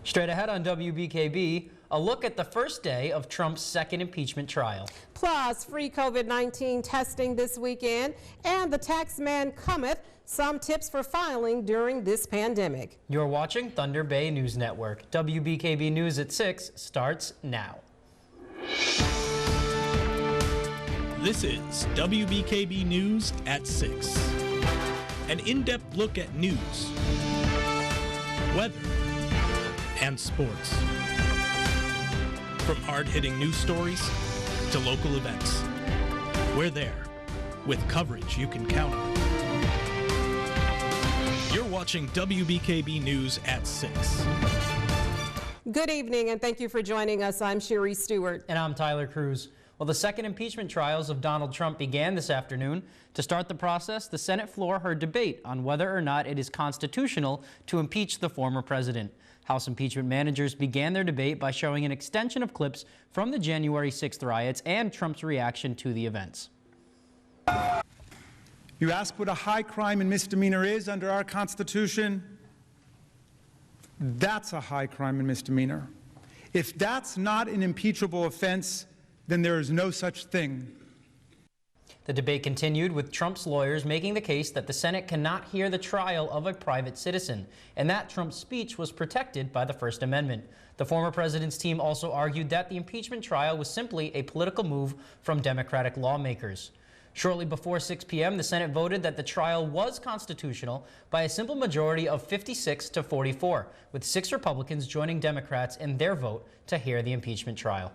Straight ahead on WBKB, a look at the first day of Trump's second impeachment trial. Plus, free COVID-19 testing this weekend, and the tax man cometh, some tips for filing during this pandemic. You're watching Thunder Bay News Network. WBKB News at 6 starts now. This is WBKB News at 6. An in-depth look at news, weather, and sports. From hard-hitting news stories to local events, we're there with coverage you can count on. You're watching WBKB News at 6. Good evening, and thank you for joining us. I'm Sherry Stewart. And I'm Tyler Cruz. Well, the second impeachment trials of Donald Trump began this afternoon. To start the process, the Senate floor heard debate on whether or not it is constitutional to impeach the former president. House impeachment managers began their debate by showing an extension of clips from the January 6th riots and Trump's reaction to the events. You ask what a high crime and misdemeanor is under our Constitution? That's a high crime and misdemeanor. If that's not an impeachable offense, then there is no such thing. The debate continued with Trump's lawyers making the case that the Senate cannot hear the trial of a private citizen and that Trump's speech was protected by the First Amendment. The former president's team also argued that the impeachment trial was simply a political move from Democratic lawmakers. Shortly before 6 p.m., the Senate voted that the trial was constitutional by a simple majority of 56 to 44, with 6 Republicans joining Democrats in their vote to hear the impeachment trial.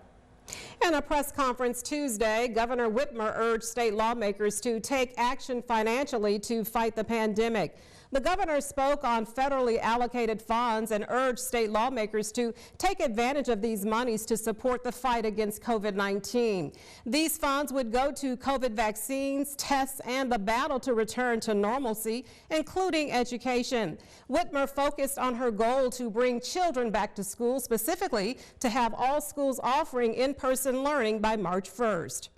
In a press conference Tuesday, Governor Whitmer urged state lawmakers to take action financially to fight the pandemic. The governor spoke on federally allocated funds and urged state lawmakers to take advantage of these monies to support the fight against COVID-19. These funds would go to COVID vaccines, tests, and the battle to return to normalcy, including education. Whitmer focused on her goal to bring children back to school, specifically to have all schools offering in-person learning by March 1st.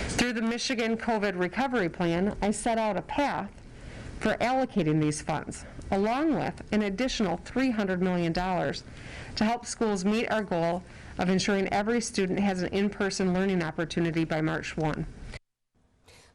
Through the Michigan COVID Recovery Plan, I set out a path for allocating these funds, along with an additional $300 million to help schools meet our goal of ensuring every student has an in-person learning opportunity by March 1.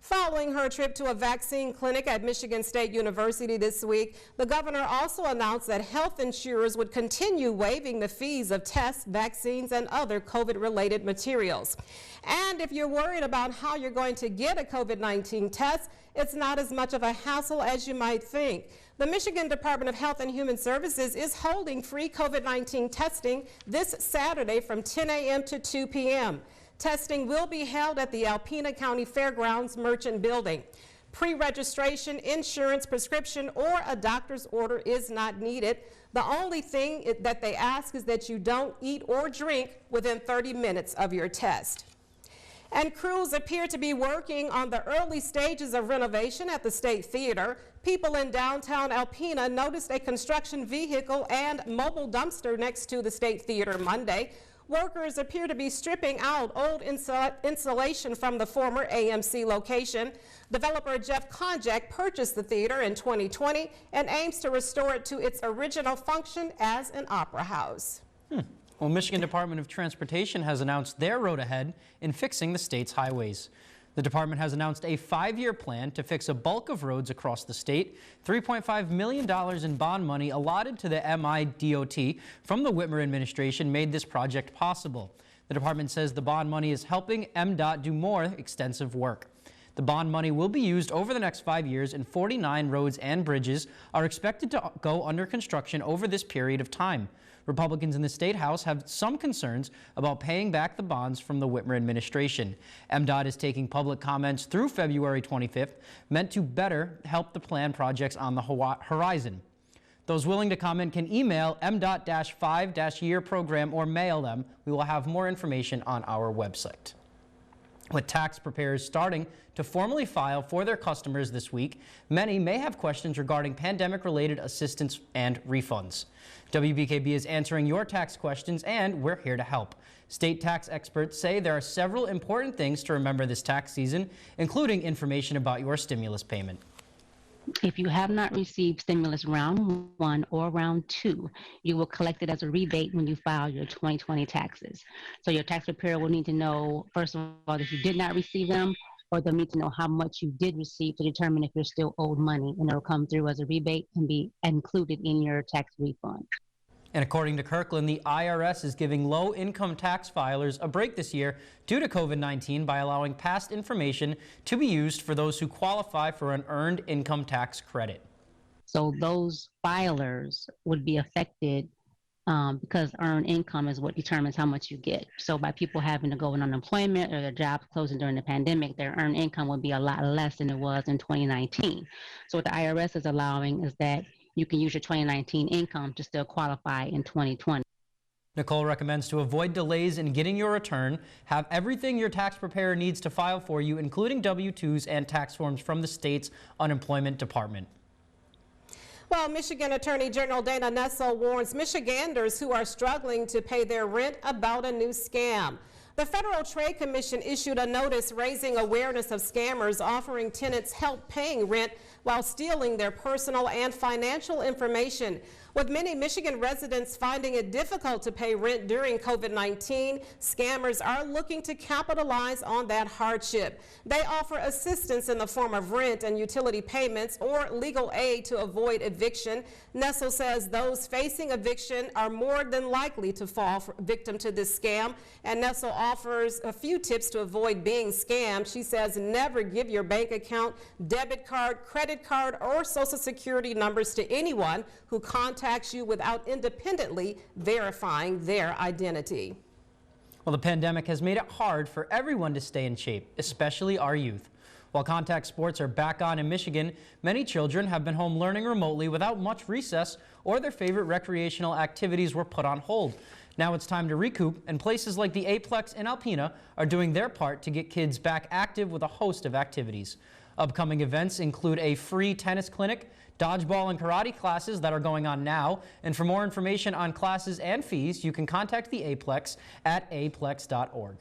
Following her trip to a vaccine clinic at Michigan State University this week, the governor also announced that health insurers would continue waiving the fees of tests, vaccines, and other COVID-related materials. And if you're worried about how you're going to get a COVID-19 test, it's not as much of a hassle as you might think. The Michigan Department of Health and Human Services is holding free COVID-19 testing this Saturday from 10 a.m. to 2 p.m. Testing will be held at the Alpena County Fairgrounds Merchant Building. Pre-registration, insurance, prescription, or a doctor's order is not needed. The only thing that they ask is that you don't eat or drink within 30 minutes of your test. And crews appear to be working on the early stages of renovation at the State Theater. People in downtown Alpena noticed a construction vehicle and mobile dumpster next to the State Theater Monday. Workers appear to be stripping out old insulation from the former AMC location. Developer Jeff Konjak purchased the theater in 2020 and aims to restore it to its original function as an opera house. Well, Michigan Department of Transportation has announced their road ahead in fixing the state's highways. The department has announced a 5-year plan to fix a bulk of roads across the state. $3.5 million in bond money allotted to the MIDOT from the Whitmer administration made this project possible. The department says the bond money is helping MDOT do more extensive work. The bond money will be used over the next 5 years, and 49 roads and bridges are expected to go under construction over this period of time. Republicans in the State House have some concerns about paying back the bonds from the Whitmer administration. MDOT is taking public comments through February 25th, meant to better help the planned projects on the horizon. Those willing to comment can email MDOT-5-year program or mail them. We will have more information on our website. With tax preparers starting to formally file for their customers this week, many may have questions regarding pandemic-related assistance and refunds. WBKB is answering your tax questions, and we're here to help. State tax experts say there are several important things to remember this tax season, including information about your stimulus payment. If you have not received stimulus round 1 or round 2, you will collect it as a rebate when you file your 2020 taxes. So your tax preparer will need to know, first of all, that you did not receive them, or they'll need to know how much you did receive to determine if you're still owed money, and it'll come through as a rebate and be included in your tax refund. And according to Kirkland, the IRS is giving low-income tax filers a break this year due to COVID-19 by allowing past information to be used for those who qualify for an earned income tax credit. So those filers would be affected because earned income is what determines how much you get. So by people having to go on unemployment or their jobs closing during the pandemic, their earned income would be a lot less than it was in 2019. So what the IRS is allowing is that you can use your 2019 income to still qualify in 2020. Nicole recommends to avoid delays in getting your return, have everything your tax preparer needs to file for you, including W-2s and tax forms from the state's unemployment department. Well, Michigan Attorney General Dana Nessel warns Michiganders who are struggling to pay their rent about a new scam. The Federal Trade Commission issued a notice raising awareness of scammers offering tenants help paying rent while stealing their personal and financial information. With many Michigan residents finding it difficult to pay rent during COVID-19, scammers are looking to capitalize on that hardship. They offer assistance in the form of rent and utility payments or legal aid to avoid eviction. Nessel says those facing eviction are more than likely to fall victim to this scam, and Nessel offers a few tips to avoid being scammed. She says never give your bank account, debit card, credit card, or Social Security numbers to anyone who contacts you without independently verifying their identity. Well, the pandemic has made it hard for everyone to stay in shape, especially our youth. While contact sports are back on in Michigan, many children have been home learning remotely without much recess, or their favorite recreational activities were put on hold. Now it's time to recoup, and places like the Aplex in Alpena are doing their part to get kids back active with a host of activities. Upcoming events include a free tennis clinic, dodgeball and karate classes that are going on now. And for more information on classes and fees, you can contact the Aplex at aplex.org.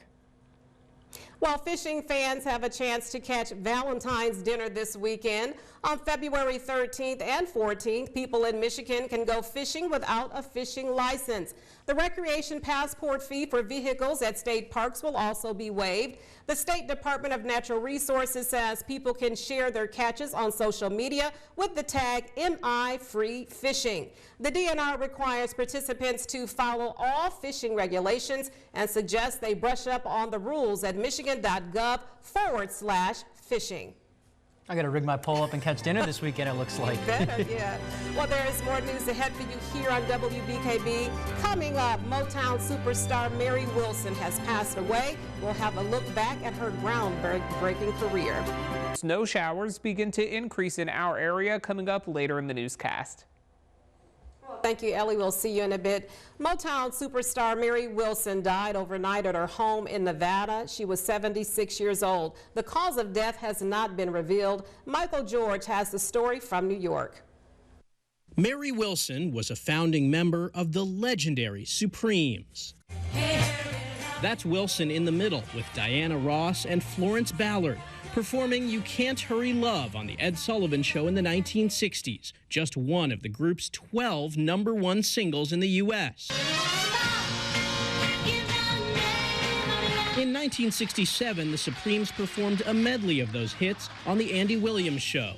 Well, fishing fans have a chance to catch Valentine's dinner this weekend. On February 13th and 14th, people in Michigan can go fishing without a fishing license. The recreation passport fee for vehicles at state parks will also be waived. The State Department of Natural Resources says people can share their catches on social media with the tag MIFreeFishing. The DNR requires participants to follow all fishing regulations and suggests they brush up on the rules at michigan.gov/fishing. I got to rig my pole up and catch dinner this weekend, it looks like. Better, yeah. Well, there is more news ahead for you here on WBKB. Coming up, Motown superstar Mary Wilson has passed away. We'll have a look back at her groundbreaking career. Snow showers begin to increase in our area coming up later in the newscast. Thank you, Ellie. We'll see you in a bit. Motown superstar Mary Wilson died overnight at her home in Nevada. She was 76 years old. The cause of death has not been revealed. Michael George has the story from New York. Mary Wilson was a founding member of the legendary Supremes. That's Wilson in the middle with Diana Ross and Florence Ballard, performing You Can't Hurry Love on the Ed Sullivan Show in the 1960s, just one of the group's 12 #1 singles in the U.S. In 1967, the Supremes performed a medley of those hits on the Andy Williams Show.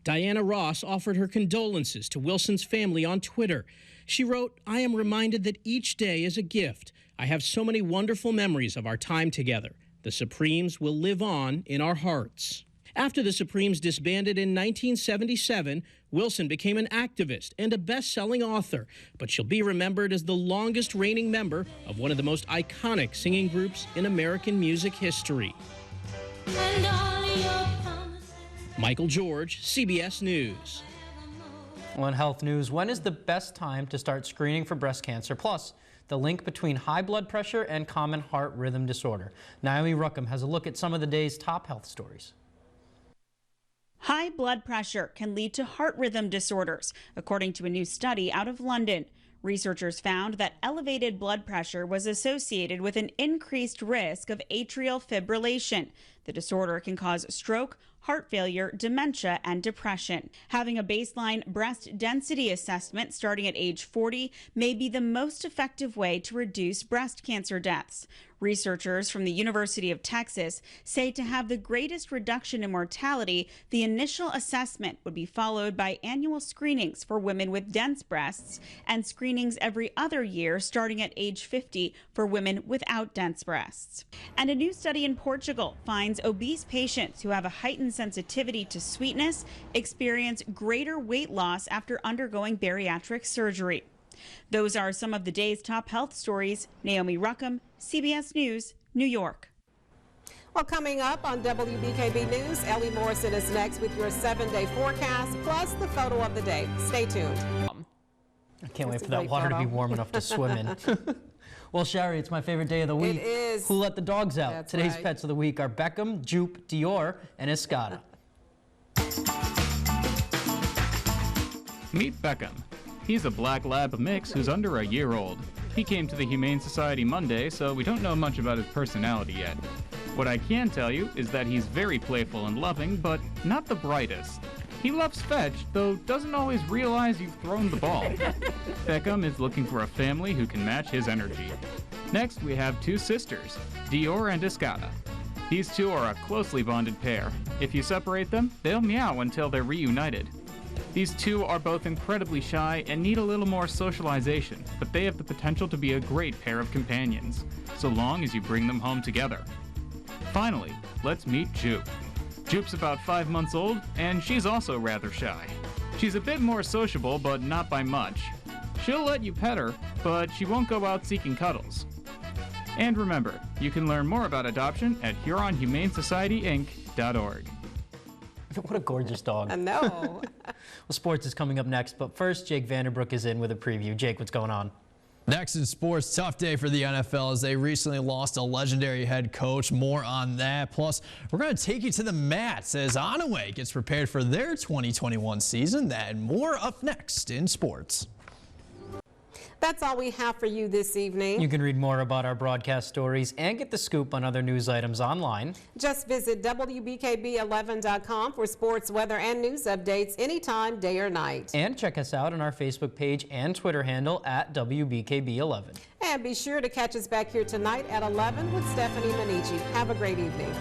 Diana Ross offered her condolences to Wilson's family on Twitter. She wrote, "I am reminded that each day is a gift. I have so many wonderful memories of our time together. The Supremes will live on in our hearts." After the Supremes disbanded in 1977, Wilson became an activist and a best-selling author, but she'll be remembered as the longest reigning member of one of the most iconic singing groups in American music history. Michael George, CBS News. On health news, when is the best time to start screening for breast cancer? Plus, the link between high blood pressure and common heart rhythm disorder. Naomi Ruckham has a look at some of the day's top health stories. High blood pressure can lead to heart rhythm disorders, according to a new study out of London. Researchers found that elevated blood pressure was associated with an increased risk of atrial fibrillation. The disorder can cause stroke, heart failure, dementia, and depression. Having a baseline breast density assessment starting at age 40 may be the most effective way to reduce breast cancer deaths. Researchers from the University of Texas say to have the greatest reduction in mortality, the initial assessment would be followed by annual screenings for women with dense breasts and screenings every other year starting at age 50 for women without dense breasts. And a new study in Portugal finds obese patients who have a heightened sensitivity to sweetness experience greater weight loss after undergoing bariatric surgery. Those are some of the day's top health stories. Naomi Ruckham, CBS News, New York. Well, coming up on WBKB News, Ellie Morrison is next with your 7-day forecast, plus the photo of the day. Stay tuned. I can't wait for that water to be warm enough to swim in. Well, Shari, it's my favorite day of the week. It is. Who let the dogs out? That's Today's right. pets of the week are Beckham, Jupe, Dior, and Escada. Meet Beckham. He's a black lab mix who's under a year old. He came to the Humane Society Monday, so we don't know much about his personality yet. What I can tell you is that he's very playful and loving, but not the brightest. He loves fetch, though doesn't always realize you've thrown the ball. Beckham is looking for a family who can match his energy. Next, we have two sisters, Dior and Escada. These two are a closely bonded pair. If you separate them, they'll meow until they're reunited. These two are both incredibly shy and need a little more socialization, but they have the potential to be a great pair of companions, so long as you bring them home together. Finally, let's meet Jupe. Jupe's about 5 months old, and she's also rather shy. She's a bit more sociable, but not by much. She'll let you pet her, but she won't go out seeking cuddles. And remember, you can learn more about adoption at HuronHumaneSocietyInc.org. What a gorgeous dog. I know. Well, sports is coming up next, but first, Jake Vanderbrook is in with a preview. Jake, what's going on? Next in sports, tough day for the NFL as they recently lost a legendary head coach. More on that. Plus, we're going to take you to the mats as Onaway gets prepared for their 2021 season. That and more up next in sports. That's all we have for you this evening. You can read more about our broadcast stories and get the scoop on other news items online. Just visit WBKB11.com for sports, weather, and news updates anytime, day or night. And check us out on our Facebook page and Twitter handle at WBKB11. And be sure to catch us back here tonight at 11 with Stephanie Manici. Have a great evening.